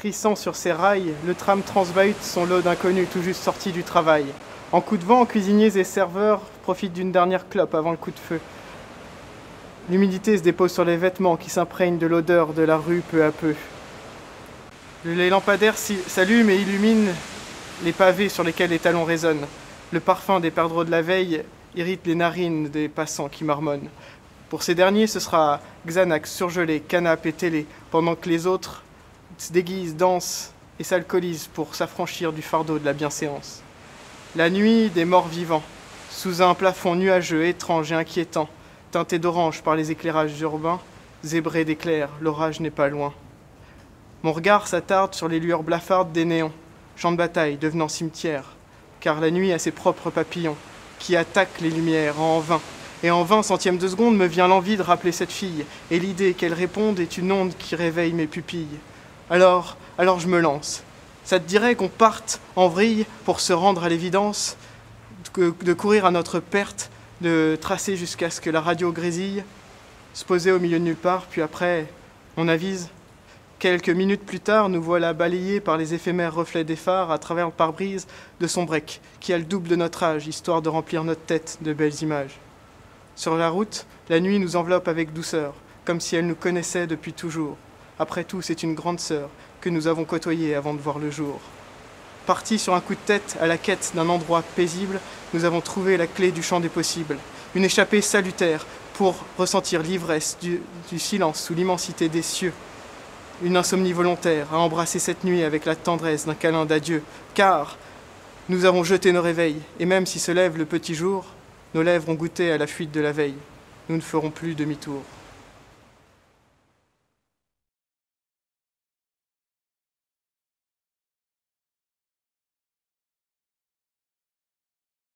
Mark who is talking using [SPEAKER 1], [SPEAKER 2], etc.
[SPEAKER 1] Crissant sur ses rails, le tram transbahute son lot d'inconnus tout juste sortis du travail. En coup de vent, cuisiniers et serveurs profitent d'une dernière clope avant le coup de feu. L'humidité se dépose sur les vêtements qui s'imprègnent de l'odeur de la rue peu à peu. Les lampadaires s'allument et illuminent les pavés sur lesquels les talons résonnent. Le parfum des perdreaux de la veille irrite les narines des passants qui marmonnent. Pour ces derniers, ce sera Xanax, surgelé, canapé et télé, pendant que les autres se déguisent, dansent et s'alcoolisent pour s'affranchir du fardeau de la bienséance. La nuit des morts vivants, sous un plafond nuageux, étrange et inquiétant, teinté d'orange par les éclairages urbains, zébré d'éclairs, l'orage n'est pas loin. Mon regard s'attarde sur les lueurs blafardes des néons, champ de bataille devenant cimetière, car la nuit a ses propres papillons, qui attaquent les lumières en vain. Et en 20 centièmes de seconde me vient l'envie de rappeler cette fille, et l'idée qu'elle réponde est une onde qui réveille mes pupilles. Alors je me lance. Ça te dirait qu'on parte en vrille pour se rendre à l'évidence, de courir à notre perte, de tracer jusqu'à ce que la radio grésille, se poser au milieu de nulle part, puis après, on avise. Quelques minutes plus tard, nous voilà balayés par les éphémères reflets des phares à travers le pare-brise de son break, qui a le double de notre âge, histoire de remplir notre tête de belles images. Sur la route, la nuit nous enveloppe avec douceur, comme si elle nous connaissait depuis toujours. Après tout, c'est une grande sœur que nous avons côtoyée avant de voir le jour. Partis sur un coup de tête à la quête d'un endroit paisible, nous avons trouvé la clé du champ des possibles. Une échappée salutaire pour ressentir l'ivresse du silence sous l'immensité des cieux. Une insomnie volontaire à embrasser cette nuit avec la tendresse d'un câlin d'adieu. Car nous avons jeté nos réveils, et même si se lève le petit jour, nos lèvres ont goûté à la fuite de la veille. Nous ne ferons plus demi-tour.